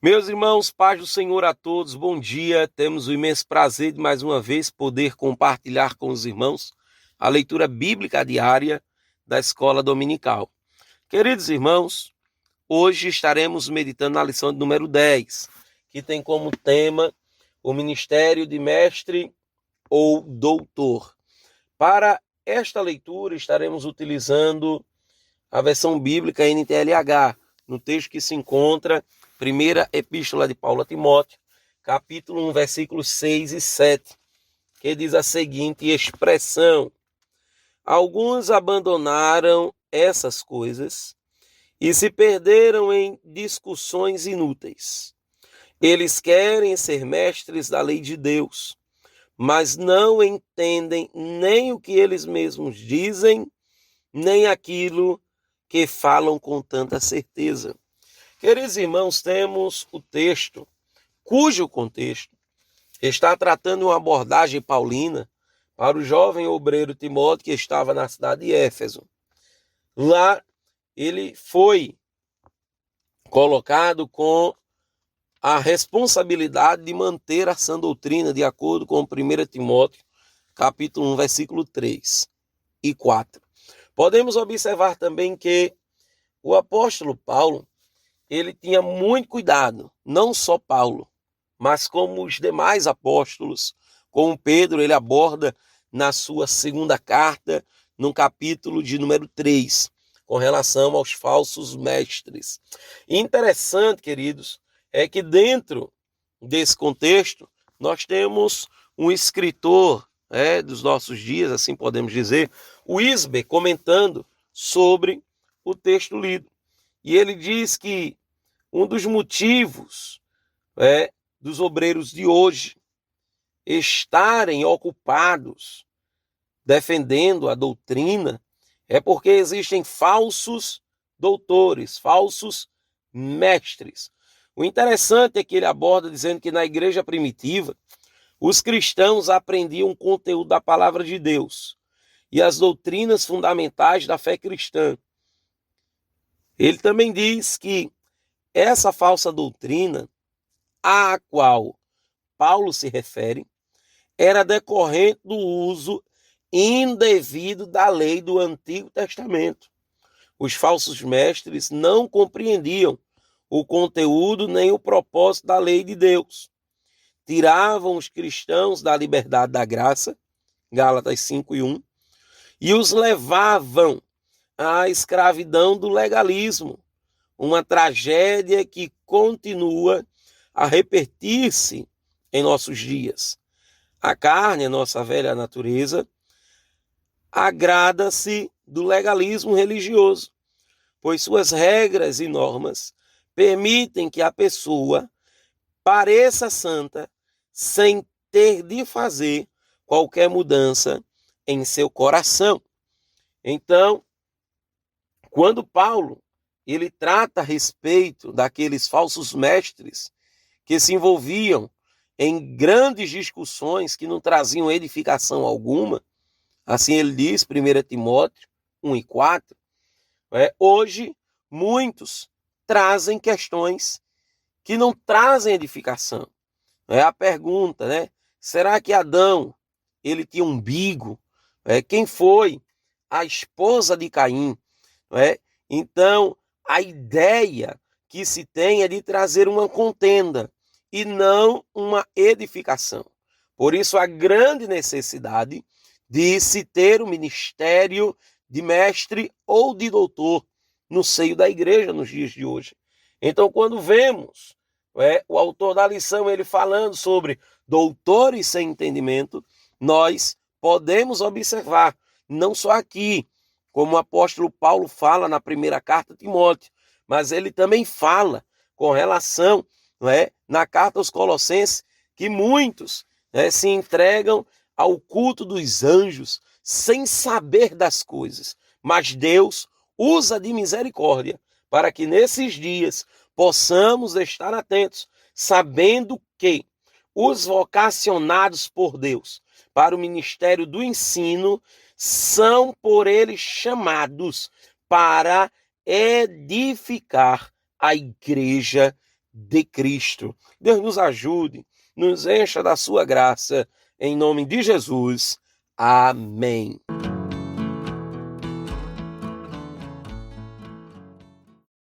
Meus irmãos, paz do Senhor a todos, bom dia. Temos o imenso prazer de mais uma vez poder compartilhar com os irmãos a leitura bíblica diária da escola dominical. Queridos irmãos, hoje estaremos meditando na lição de número 10, que tem como tema o ministério de mestre ou doutor. Para esta leitura estaremos utilizando a versão bíblica NTLH, no texto que se encontra Primeira Epístola de Paulo a Timóteo, capítulo 1, versículos 6 e 7, que diz a seguinte expressão: alguns abandonaram essas coisas e se perderam em discussões inúteis. Eles querem ser mestres da lei de Deus, mas não entendem nem o que eles mesmos dizem, nem aquilo que falam com tanta certeza. Queridos irmãos, temos o texto, cujo contexto está tratando uma abordagem paulina para o jovem obreiro Timóteo que estava na cidade de Éfeso. Lá ele foi colocado com a responsabilidade de manter a sã doutrina de acordo com 1 Timóteo, capítulo 1, versículo 3 e 4. Podemos observar também que o apóstolo Paulo, ele tinha muito cuidado, não só Paulo, mas como os demais apóstolos, como Pedro, ele aborda na sua segunda carta, no capítulo de número 3, com relação aos falsos mestres. E interessante, queridos, é que dentro desse contexto, nós temos um escritor dos nossos dias, assim podemos dizer, o Isber, comentando sobre o texto lido. E ele diz que um dos motivos dos obreiros de hoje estarem ocupados defendendo a doutrina é porque existem falsos doutores, falsos mestres. O interessante é que ele aborda dizendo que na igreja primitiva os cristãos aprendiam o conteúdo da palavra de Deus e as doutrinas fundamentais da fé cristã. Ele também diz que essa falsa doutrina à qual Paulo se refere era decorrente do uso indevido da lei do Antigo Testamento. Os falsos mestres não compreendiam o conteúdo nem o propósito da lei de Deus. Tiravam os cristãos da liberdade da graça, Gálatas 5:1, e os levavam à escravidão do legalismo, uma tragédia que continua a repetir-se em nossos dias. A carne, a nossa velha natureza, agrada-se do legalismo religioso, pois suas regras e normas permitem que a pessoa pareça santa sem ter de fazer qualquer mudança em seu coração. Então, quando Paulo ele trata a respeito daqueles falsos mestres que se envolviam em grandes discussões que não traziam edificação alguma, assim ele diz, 1 Timóteo 1 e 4, hoje muitos trazem questões que não trazem edificação. A pergunta, será que Adão ele tinha umbigo? Quem foi a esposa de Caim? Então, a ideia que se tem é de trazer uma contenda e não uma edificação. Por isso, a grande necessidade de se ter o ministério de mestre ou de doutor no seio da igreja nos dias de hoje. Então, quando vemos o autor da lição ele falando sobre doutores sem entendimento, nós podemos observar, não só aqui, como o apóstolo Paulo fala na primeira carta a Timóteo, mas ele também fala com relação, na carta aos Colossenses, que muitos se entregam ao culto dos anjos sem saber das coisas, mas Deus usa de misericórdia para que nesses dias possamos estar atentos, sabendo que os vocacionados por Deus para o ministério do ensino são por ele chamados para edificar a igreja de Cristo. Deus nos ajude, nos encha da sua graça, em nome de Jesus. Amém.